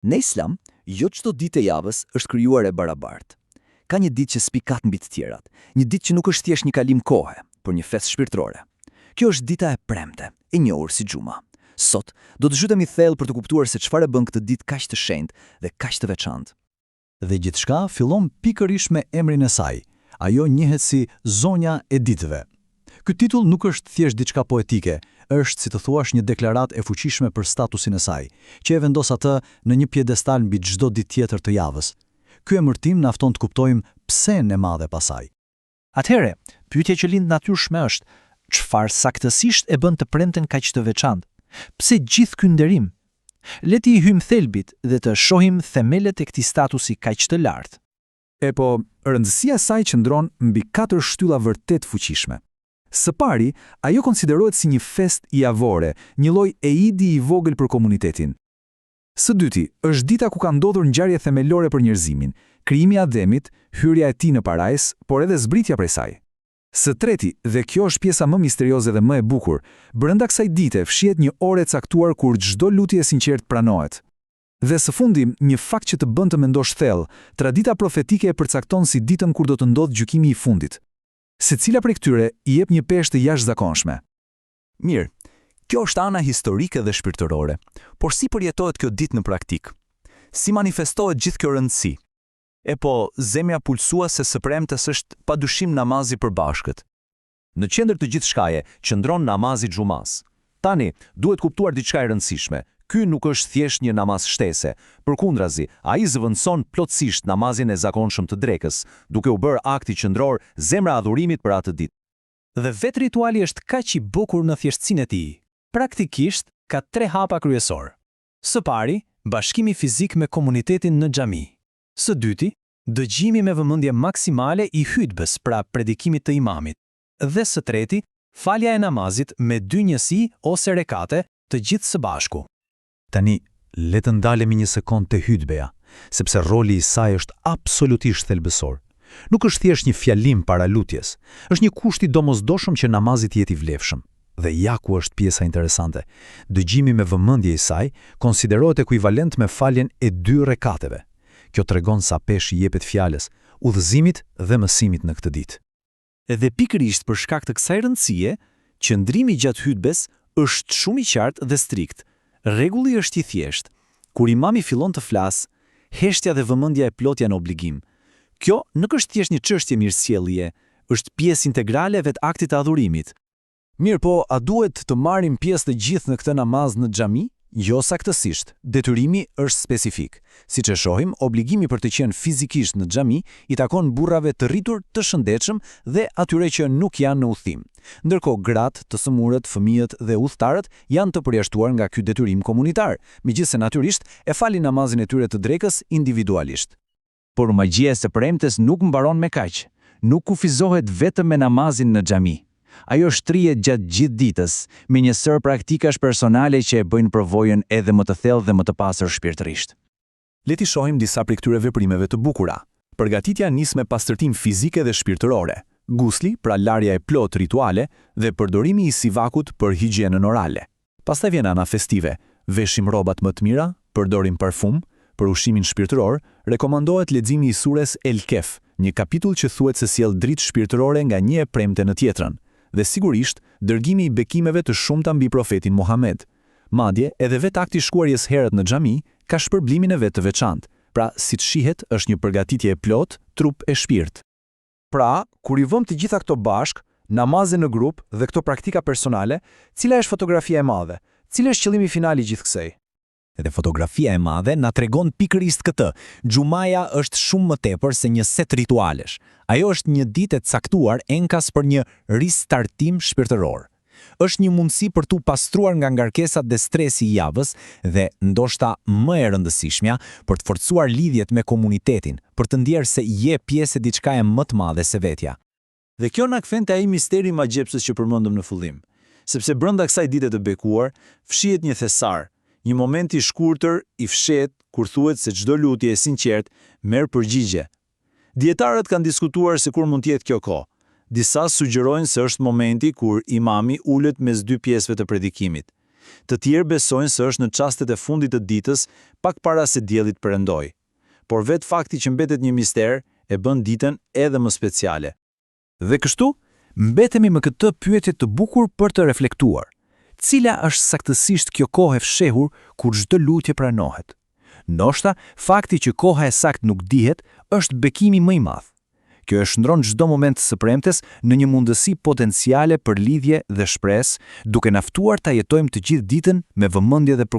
Në Islam, jo çdo ditë e javës është krijuar e barabartë. Ka një ditë që spikat mbi të tjerat, një ditë që nuk është thjesht një kalim kohe, por një festë shpirtërore. Kjo është dita e premte, e njohur si Xhuma. Sot do të zhytemi thellë për të kuptuar se çfarë bën këtë ditë kaq të shenjtë dhe kaq të veçantë. Dhe gjithçka fillon pikërisht me emrin e saj. Ajo njihet si Zonja e Ditëve. Ky titull nuk është thjesht diçka poetike, është si të thuash një deklaratë e fuqishme për statusin e saj, që e vendos atë në një piedestal mbi çdo ditë tjetër të javës. Ky emërtim na fton të kuptojmë pse në madhe pasaj. Atëherë, pyetja që lind natyrshme është, çfarë saktësisht e bën të premten kaq të veçantë? Pse gjithë ky nderim? Le të i hyjmë thelbit dhe të shohim themelet e këtij statusi kaq të lartë. Rëndësia e saj qëndron mbi 4 shtylla vërtet fuqishme. Së pari, ajo konsiderohet si një festë javore, një lloj eidi i vogël për komunitetin. Së dyti, është dita ku ka ndodhur ngjarje themelore për njerëzimin, krijimi i Ademit, hyrja e tij në parajs, por edhe zbritja prej saj. Së treti, dhe kjo është pjesa më misterioze dhe më e bukur, brenda kësaj dite fshihet një orë e caktuar kur çdo lutje e sinqertë pranohet. Dhe së fundi, një fakt që të bën të mendosh thellë, tradita profetike e përcakton si ditën kur do të ndodhë gjykimi i fundit. Secila prej këtyre i jep një peshë të jashtëzakonshme. Mirë, kjo është ana historike dhe shpirtërore, por si përjetohet kjo ditë në praktik? Si manifestohet gjithë kjo rëndësi? Zemja pulsuese së premtes është padyshim namazi përbashkët. Në qendër të gjithë shkaje qëndron namazi Xhumas. Tani, duhet kuptuar diçka e rëndësishme. Ky nuk është thjesht një namaz shtese, përkundrazi, ai zëvendëson plotësisht namazin e zakonshëm të drekës, duke u bërë akti qendror zemra adhurimit për atë ditë. Dhe vetë rituali është kaq i bukur në thjeshtësinë e tij. Praktikisht ka 3 hapa kryesor. Së pari, bashkimi fizik me komunitetin në xhami. Së dyti, dëgjimi me vëmendje maksimale i hutbes, pra predikimit të imamit. Dhe së treti, falja e namazit me 2 njësi ose rekate të gjithë së bashku. Tani, le të ndalemi një sekond te hutbeja, sepse roli i saj është absolutisht thelbësor. Nuk është thjesht një fjalim para lutjes, është një kusht i domosdoshëm që namazi të jetë i vlefshëm. Dhe ja ku është pjesa interesante. Dëgjimi me vëmendje i saj konsiderohet ekuivalent me faljen e 2 rekateve. Kjo tregon sa pesh i jepet fjalës, udhëzimit dhe mësimit në këtë ditë. Edhe pikërisht për shkak të kësaj rëndësie, qëndrimi gjatë hutbes është shumë i qartë dhe strikt. Rregulli është i thjeshtë. Kur imami fillon të flasë, heshtja dhe vëmendja e plot janë obligim. Kjo nuk është thjesht një çështje mirësjellje, është pjesë integrale e vet aktit të adhurimit. Mirë, po a duhet të marrim pjesë të gjithë në këtë namaz në xhami? Jo saktësisht. Detyrimi është spesifik. Siç e shohim, obligimi për të qenë fizikisht në xhami i takon burrave të rritur, të shëndetshëm dhe atyre që nuk janë në udhtim. Ndërkohë gratë, të sëmurët, fëmijët dhe udhëtarët janë të përjashtuar nga ky detyrim komunitar, megjithëse natyrisht e falin namazin e tyre të drekës individualisht. Por magjia e së premtes nuk mbaron me kaq. Nuk kufizohet vetëm me namazin në xhami. Ajo shtrihet gjatë gjithë ditës, me një sër praktikash personale që e bëjnë përvojën edhe më të thellë dhe më të pastër shpirtërisht. Le të shohim disa prej këtyre veprimeve të bukura. Përgatitja nis me pastërtim fizike dhe shpirtërore, gusli, pra larja e plot rituale, dhe përdorimi i sivakut për higjienën orale. Pastaj vjen ana festive, veshim rrobat më të mira, përdorim parfum. Për ushqimin shpirtëror, rekomandohet leximi i sures El Kef, një kapitull që thuhet se sjell dritë shpirtërore nga një e premte në tjetrën, dhe sigurisht dërgimi i bekimeve të shumta mbi profetin Muhammed. Madje edhe vetë akti i shkuarjes herët në xhami ka shpërblimin e vet të veçantë. Pra, siç shihet, është një përgatitje e plot, trup e shpirt. Pra, kur i vëmë të gjitha këto bashk, namazin në grup dhe këto praktika personale, cila është fotografia e madhe? Cili është qëllimi final i gjithë kësaj? Edhe fotografia e madhe na tregon pikërisht këtë. Xhumaja është shumë më tepër se një set ritualesh. Ajo është një ditë e caktuar enkas për një ristartim shpirtëror. Është një mundësi për t'u pastruar nga ngarkesat dhe stresi i javës dhe ndoshta më e rëndësishmja për të forcuar lidhjet me komunitetin, për të ndjerë se je pjesë e diçka e më të madhe se vetja. Dhe kjo na kthen te ai misteri i magjepsës që përmendëm në fillim, sepse brenda kësaj dite të bekuar fshihet një thesar. Një moment i shkurtër i fshet kur thuhet se çdo lutje e sinqert merr përgjigje. Dietarët kanë diskutuar se kur mund të jetë kjo kohë. Disa sugjerojnë se është momenti kur imami ulet mes 2 pjesëve të predikimit. Të tjerë besojnë se është në çastet e fundit të ditës, pak para se dielli të perëndojë. Por vetë fakti që mbetet një mister e bën ditën edhe më speciale. Dhe kështu, mbetemi me këtë pyetje të bukur për të reflektuar. Cila është saktësisht kjo kohë e fshehur kur çdo lutje pranohet? Ndoshta, fakti që koha e saktë nuk dihet është bekimi më i madh. Kjo e shndron çdo moment së premtes në një mundësi potenciale për lidhje dhe shpresë, duke na ftuar ta jetojmë të gjithë ditën me vëmendje dhe